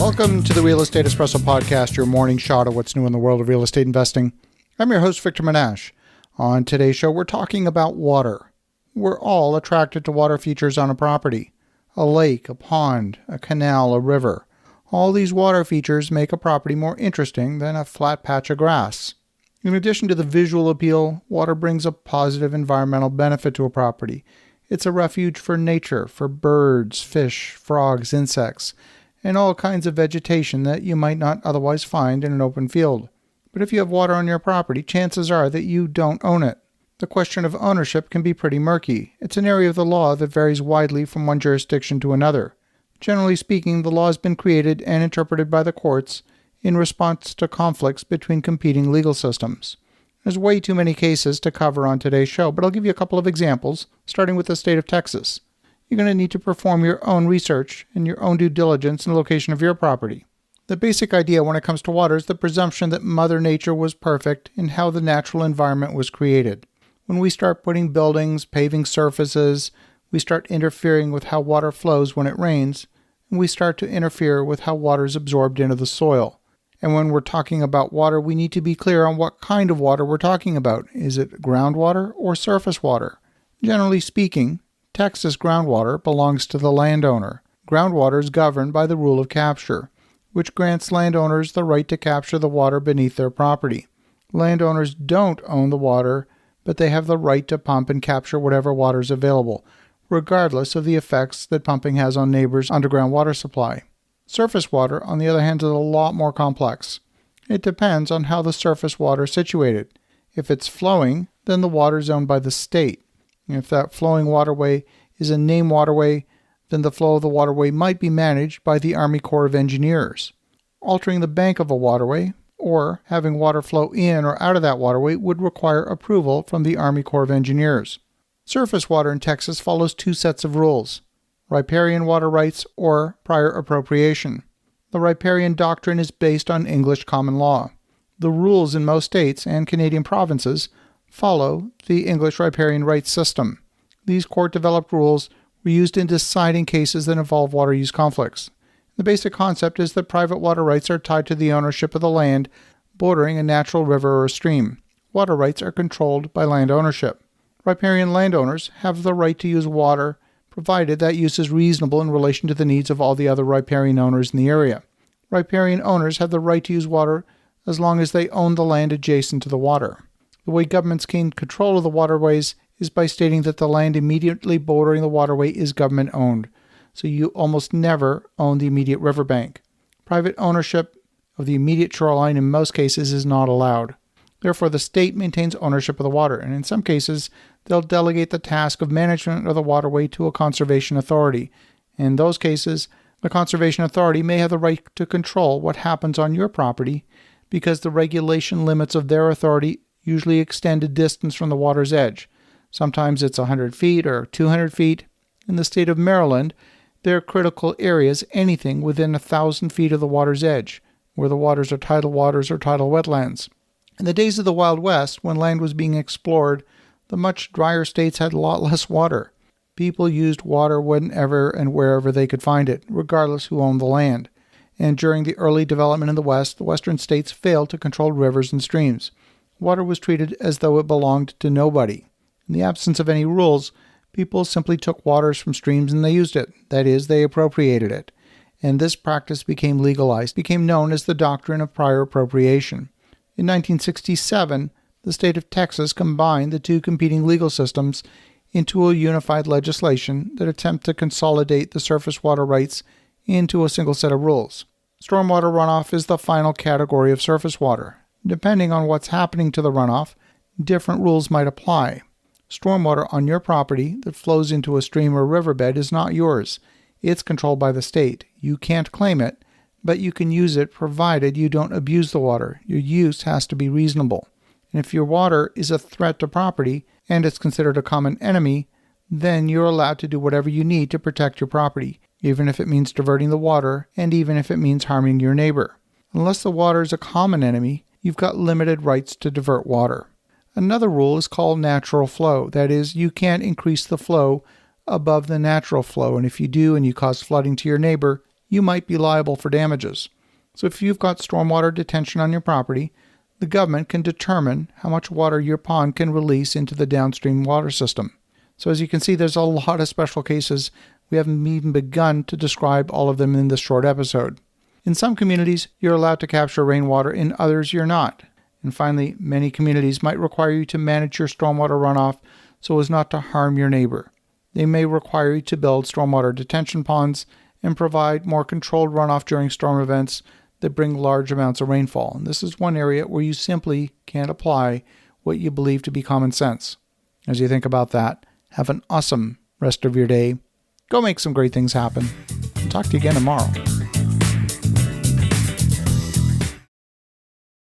Welcome to the Real Estate Espresso Podcast, your morning shot of what's new in the world of real estate investing. I'm your host, Victor Menashe. On today's show, we're talking about water. We're all attracted to water features on a property. A lake, a pond, a canal, a river. All these water features make a property more interesting than a flat patch of grass. In addition to the visual appeal, water brings a positive environmental benefit to a property. It's a refuge for nature, for birds, fish, frogs, insects, and all kinds of vegetation that you might not otherwise find in an open field. But if you have water on your property, chances are that you don't own it. The question of ownership can be pretty murky. It's an area of the law that varies widely from one jurisdiction to another. Generally speaking, the law has been created and interpreted by the courts in response to conflicts between competing legal systems. There's way too many cases to cover on today's show, but I'll give you a couple of examples, starting with the state of Texas. You're going to need to perform your own research and your own due diligence in the location of your property. The basic idea when it comes to water is the presumption that Mother Nature was perfect in how the natural environment was created. When we start putting buildings, paving surfaces, we start interfering with how water flows when it rains, and we start to interfere with how water is absorbed into the soil. And when we're talking about water, we need to be clear on what kind of water we're talking about. Is it groundwater or surface water? Generally speaking, Texas groundwater belongs to the landowner. Groundwater is governed by the rule of capture, which grants landowners the right to capture the water beneath their property. Landowners don't own the water, but they have the right to pump and capture whatever water is available, regardless of the effects that pumping has on neighbors' underground water supply. Surface water, on the other hand, is a lot more complex. It depends on how the surface water is situated. If it's flowing, then the water is owned by the state. If that flowing waterway is a named waterway, then the flow of the waterway might be managed by the Army Corps of Engineers. Altering the bank of a waterway, or having water flow in or out of that waterway, would require approval from the Army Corps of Engineers. Surface water in Texas follows two sets of rules: riparian water rights or prior appropriation. The riparian doctrine is based on English common law. The rules in most states and Canadian provinces follow the English riparian rights system. These court-developed rules were used in deciding cases that involve water use conflicts. The basic concept is that private water rights are tied to the ownership of the land bordering a natural river or a stream. Water rights are controlled by land ownership. Riparian landowners have the right to use water, provided that use is reasonable in relation to the needs of all the other riparian owners in the area. Riparian owners have the right to use water as long as they own the land adjacent to the water. The way governments gain control of the waterways is by stating that the land immediately bordering the waterway is government-owned, so you almost never own the immediate riverbank. Private ownership of the immediate shoreline in most cases is not allowed. Therefore, the state maintains ownership of the water, and in some cases, they'll delegate the task of management of the waterway to a conservation authority. In those cases, the conservation authority may have the right to control what happens on your property because the regulation limits of their authority usually extend a distance from the water's edge. Sometimes it's 100 feet or 200 feet. In the state of Maryland, there are critical areas anything within 1,000 feet of the water's edge, where the waters are tidal waters or tidal wetlands. In the days of the Wild West, when land was being explored, the much drier states had a lot less water. People used water whenever and wherever they could find it, regardless who owned the land. And during the early development in the West, the western states failed to control rivers and streams. Water was treated as though it belonged to nobody. In the absence of any rules, people simply took waters from streams and they used it. That is, they appropriated it. And this practice became legalized, became known as the doctrine of prior appropriation. In 1967, the state of Texas combined the two competing legal systems into a unified legislation that attempted to consolidate the surface water rights into a single set of rules. Stormwater runoff is the final category of surface water. Depending on what's happening to the runoff, different rules might apply. Stormwater on your property that flows into a stream or riverbed is not yours. It's controlled by the state. You can't claim it, but you can use it provided you don't abuse the water. Your use has to be reasonable. And if your water is a threat to property and it's considered a common enemy, then you're allowed to do whatever you need to protect your property, even if it means diverting the water and even if it means harming your neighbor. Unless the water is a common enemy, you've got limited rights to divert water. Another rule is called natural flow. That is, you can't increase the flow above the natural flow, and if you do and you cause flooding to your neighbor, you might be liable for damages. So if you've got stormwater detention on your property, the government can determine how much water your pond can release into the downstream water system. So as you can see, there's a lot of special cases. We haven't even begun to describe all of them in this short episode. In some communities, you're allowed to capture rainwater. In others, you're not. And finally, many communities might require you to manage your stormwater runoff so as not to harm your neighbor. They may require you to build stormwater detention ponds and provide more controlled runoff during storm events that bring large amounts of rainfall. And this is one area where you simply can't apply what you believe to be common sense. As you think about that, have an awesome rest of your day. Go make some great things happen. I'll talk to you again tomorrow.